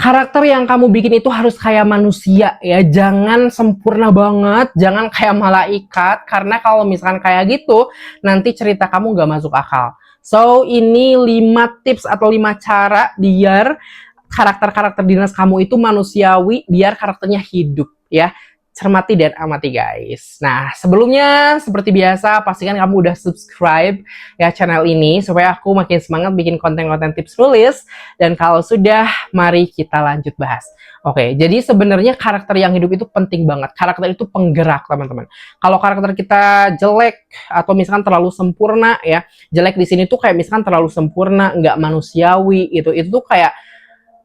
Karakter yang kamu bikin itu harus kayak manusia ya, jangan sempurna banget, jangan kayak malaikat, karena kalau misalkan kayak gitu, nanti cerita kamu nggak masuk akal. So, ini 5 tips atau 5 cara biar karakter-karakter dinas kamu itu manusiawi, biar karakternya hidup ya. Cermati dan amati guys. Nah, sebelumnya seperti biasa pastikan kamu udah subscribe ya channel ini supaya aku makin semangat bikin konten-konten tips tulis. Dan kalau sudah, mari kita lanjut bahas. Oke, jadi sebenarnya karakter yang hidup itu penting banget. Karakter itu penggerak, teman-teman. Kalau karakter kita jelek atau misalkan terlalu sempurna ya, jelek di sini tuh kayak misalkan terlalu sempurna, nggak manusiawi gitu. Itu tuh kayak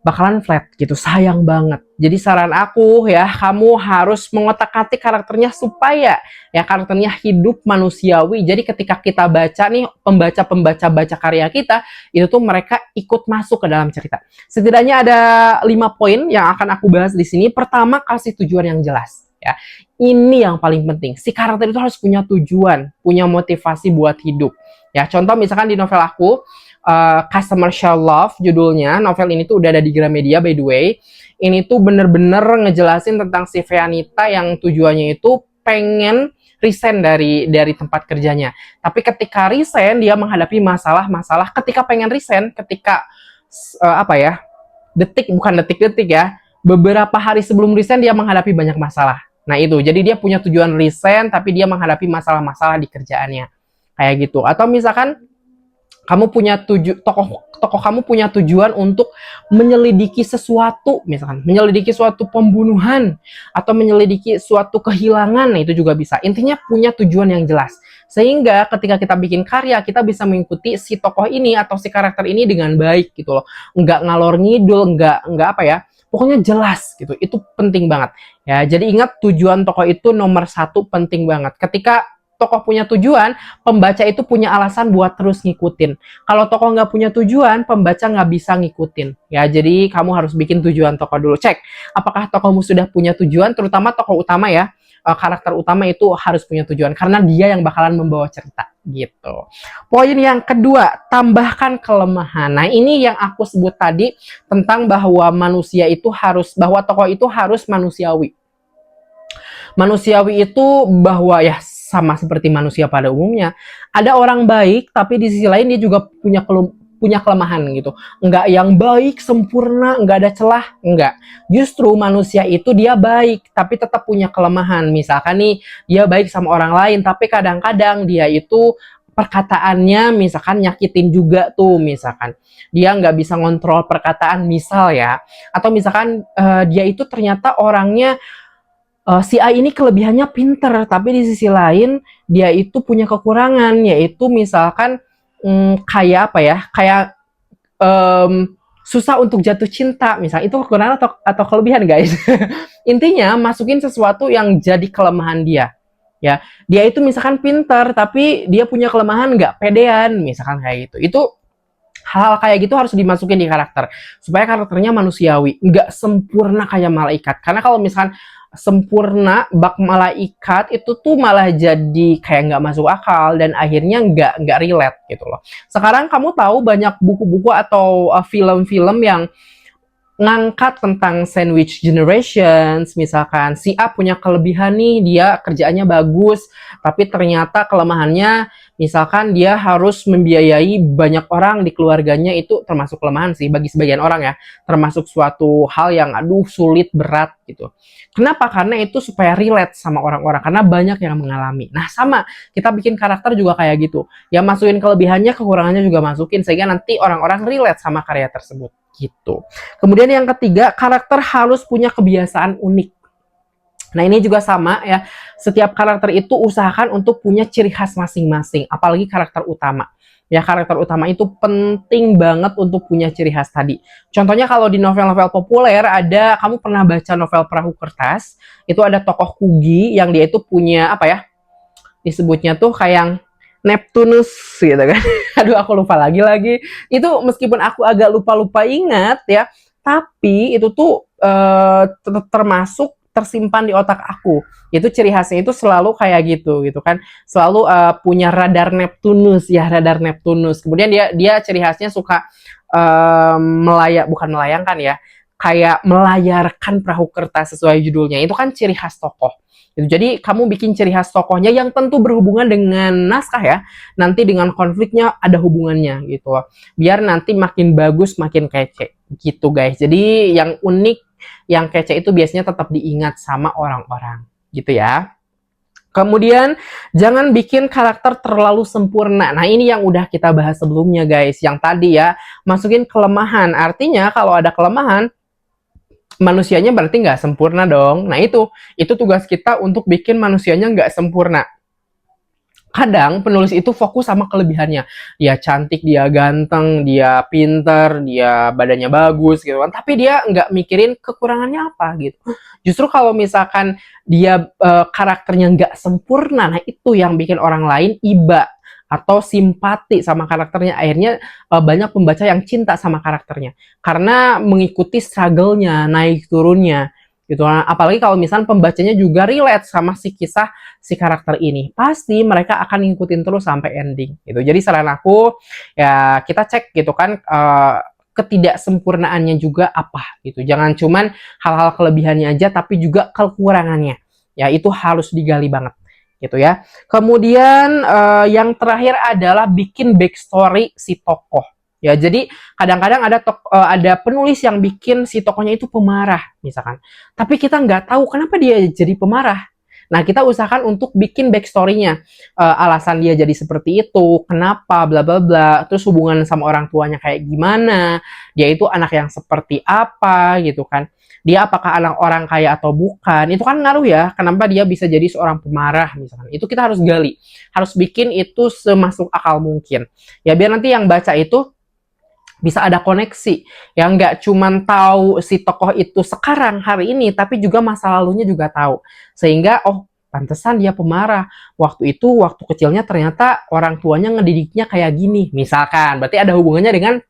bakalan flat gitu, sayang banget. Jadi saran aku ya, kamu harus mengotak-atik karakternya supaya ya karakternya hidup manusiawi. Jadi ketika kita baca nih, pembaca-pembaca baca karya kita, itu tuh mereka ikut masuk ke dalam cerita. Setidaknya ada 5 poin yang akan aku bahas di sini. Pertama, kasih tujuan yang jelas ya. Ini yang paling penting. Si karakter itu harus punya tujuan, punya motivasi buat hidup. Ya, contoh misalkan di novel aku Customer Shall Love judulnya. Novel ini tuh udah ada di Gramedia by the way. Ini tuh bener-bener ngejelasin tentang si Feanita yang tujuannya itu pengen resign dari tempat kerjanya. Tapi ketika resign dia menghadapi masalah-masalah. Ketika pengen resign, ketika bukan detik-detik ya, beberapa hari sebelum resign dia menghadapi banyak masalah. Nah itu, jadi dia punya tujuan resign tapi dia menghadapi masalah-masalah di kerjaannya. Kayak gitu. Atau misalkan kamu punya tokoh kamu punya tujuan untuk menyelidiki sesuatu, misalkan menyelidiki suatu pembunuhan atau menyelidiki suatu kehilangan, itu juga bisa. Intinya punya tujuan yang jelas, sehingga ketika kita bikin karya kita bisa mengikuti si tokoh ini atau si karakter ini dengan baik gitu loh, nggak ngalor ngidul, nggak apa ya, pokoknya jelas gitu. Itu penting banget ya. Jadi ingat, tujuan tokoh itu nomor 1, penting banget. Ketika tokoh punya tujuan, pembaca itu punya alasan buat terus ngikutin. Kalau tokoh nggak punya tujuan, pembaca nggak bisa ngikutin. Ya, jadi kamu harus bikin tujuan tokoh dulu. Cek, apakah tokohmu sudah punya tujuan, terutama tokoh utama ya. Karakter utama itu harus punya tujuan, karena dia yang bakalan membawa cerita gitu. Poin yang kedua, tambahkan kelemahan. Nah, ini yang aku sebut tadi tentang bahwa bahwa tokoh itu harus manusiawi. Manusiawi itu bahwa ya sama seperti manusia pada umumnya, ada orang baik tapi di sisi lain dia juga punya kelemahan gitu. Enggak yang baik sempurna, enggak ada celah, enggak. Justru manusia itu dia baik tapi tetap punya kelemahan. Misalkan nih, dia baik sama orang lain tapi kadang-kadang dia itu perkataannya misalkan nyakitin juga tuh, misalkan dia nggak bisa ngontrol perkataan misal ya, atau misalkan dia itu ternyata orangnya si A ini kelebihannya pinter, tapi di sisi lain dia itu punya kekurangan, yaitu misalkan kayak apa ya, kayak susah untuk jatuh cinta, misal itu kekurangan atau kelebihan guys. Intinya masukin sesuatu yang jadi kelemahan dia. Ya, dia itu misalkan pinter, tapi dia punya kelemahan nggak pedean, misalkan kayak gitu. Itu hal-hal kayak gitu harus dimasukin di karakter supaya karakternya manusiawi, nggak sempurna kayak malaikat. Karena kalau misalkan sempurna bak malaikat itu tuh malah jadi kayak nggak masuk akal dan akhirnya nggak relate gitu loh. Sekarang kamu tahu banyak buku-buku atau film-film yang ngangkat tentang sandwich generations, misalkan si A punya kelebihan nih, dia kerjaannya bagus, tapi ternyata kelemahannya misalkan dia harus membiayai banyak orang di keluarganya, itu termasuk kelemahan sih bagi sebagian orang ya, termasuk suatu hal yang aduh sulit, berat gitu. Kenapa? Karena itu supaya relate sama orang-orang, karena banyak yang mengalami. Nah sama, kita bikin karakter juga kayak gitu, ya masukin kelebihannya, kekurangannya juga masukin, sehingga nanti orang-orang relate sama karya tersebut gitu. Kemudian yang ketiga, karakter harus punya kebiasaan unik. Nah ini juga sama ya, setiap karakter itu usahakan untuk punya ciri khas masing-masing, apalagi karakter utama. Ya karakter utama itu penting banget untuk punya ciri khas tadi. Contohnya kalau di novel-novel populer ada, kamu pernah baca novel Perahu Kertas, itu ada tokoh Kugi yang dia itu punya apa ya, disebutnya tuh kayak Neptunus gitu kan. Aduh aku lupa lagi. Itu meskipun aku agak lupa ingat ya, tapi itu tuh termasuk tersimpan di otak aku. Itu ciri khasnya itu selalu kayak gitu kan. Selalu punya radar Neptunus ya, radar Neptunus. Kemudian dia ciri khasnya suka bukan melayangkan ya, kayak melayarkan perahu kertas sesuai judulnya. Itu kan ciri khas tokoh. Gitu. Jadi kamu bikin ciri khas tokohnya yang tentu berhubungan dengan naskah ya. Nanti dengan konfliknya ada hubungannya gitu. Biar nanti makin bagus, makin kece gitu guys. Jadi yang unik, yang kece itu biasanya tetap diingat sama orang-orang gitu ya. Kemudian jangan bikin karakter terlalu sempurna. Nah ini yang udah kita bahas sebelumnya guys. Yang tadi ya, masukin kelemahan. Artinya kalau ada kelemahan, manusianya berarti nggak sempurna dong. Nah itu tugas kita untuk bikin manusianya nggak sempurna. Kadang penulis itu fokus sama kelebihannya. Dia cantik, dia ganteng, dia pinter, dia badannya bagus gitu kan. Tapi dia nggak mikirin kekurangannya apa gitu. Justru kalau misalkan dia karakternya nggak sempurna, nah itu yang bikin orang lain iba atau simpati sama karakternya. Akhirnya banyak pembaca yang cinta sama karakternya. Karena mengikuti struggle-nya, naik turunnya gitu. Apalagi kalau misalnya pembacanya juga relate sama si kisah si karakter ini, pasti mereka akan ngikutin terus sampai ending gitu. Jadi saran aku ya kita cek gitu kan ketidaksempurnaannya juga apa gitu. Jangan cuman hal-hal kelebihannya aja tapi juga kekurangannya. Ya itu harus digali banget gitu ya. Kemudian yang terakhir adalah bikin backstory si tokoh. Ya, jadi kadang-kadang ada penulis yang bikin si tokohnya itu pemarah, misalkan. Tapi kita nggak tahu kenapa dia jadi pemarah. Nah, kita usahakan untuk bikin backstory-nya. Alasan dia jadi seperti itu, kenapa, bla bla bla. Terus hubungan sama orang tuanya kayak gimana. Dia itu anak yang seperti apa, gitu kan. Dia apakah anak orang kaya atau bukan. Itu kan ngaruh ya, kenapa dia bisa jadi seorang pemarah, misalkan. Itu kita harus gali. Harus bikin itu semasuk akal mungkin. Ya, biar nanti yang baca itu bisa ada koneksi yang nggak cuman tahu si tokoh itu sekarang hari ini tapi juga masa lalunya juga tahu sehingga oh pantesan dia pemarah waktu itu waktu kecilnya ternyata orang tuanya ngedidiknya kayak gini misalkan berarti ada hubungannya dengan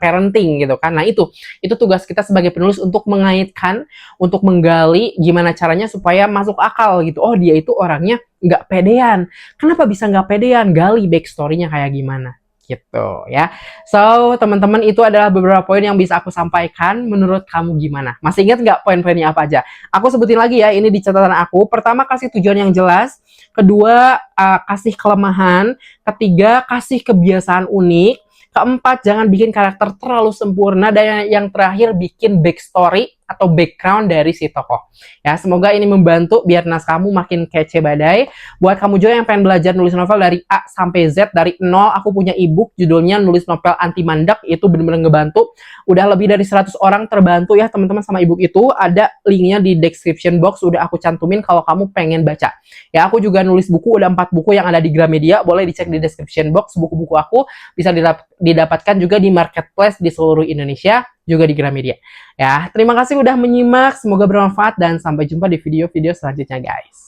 parenting gitu kan. Nah itu tugas kita sebagai penulis untuk mengaitkan untuk menggali gimana caranya supaya masuk akal gitu. Oh dia itu orangnya nggak pedean, kenapa bisa nggak pedean, gali backstory-nya kayak gimana gitu ya. So, teman-teman itu adalah beberapa poin yang bisa aku sampaikan. Menurut kamu gimana? Masih ingat nggak poin-poinnya apa aja? Aku sebutin lagi ya, ini di catatan aku. Pertama, kasih tujuan yang jelas. Kedua, kasih kelemahan. Ketiga, kasih kebiasaan unik. Keempat, jangan bikin karakter terlalu sempurna. Dan yang terakhir, bikin backstory atau background dari si tokoh. Ya, semoga ini membantu biar naskahmu makin kece badai. Buat kamu juga yang pengen belajar nulis novel dari A sampai Z, dari nol, aku punya ebook judulnya Nulis Novel Anti Mandak. Itu bener-bener ngebantu. Udah lebih dari 100 orang terbantu ya teman-teman sama ebook itu. Ada linknya di description box, udah aku cantumin kalau kamu pengen baca. Ya, aku juga nulis buku, udah 4 buku yang ada di Gramedia. Boleh dicek di description box, buku-buku aku bisa didapatkan juga di marketplace di seluruh Indonesia, juga di Gramedia. Ya, terima kasih udah menyimak, semoga bermanfaat dan sampai jumpa di video-video selanjutnya guys.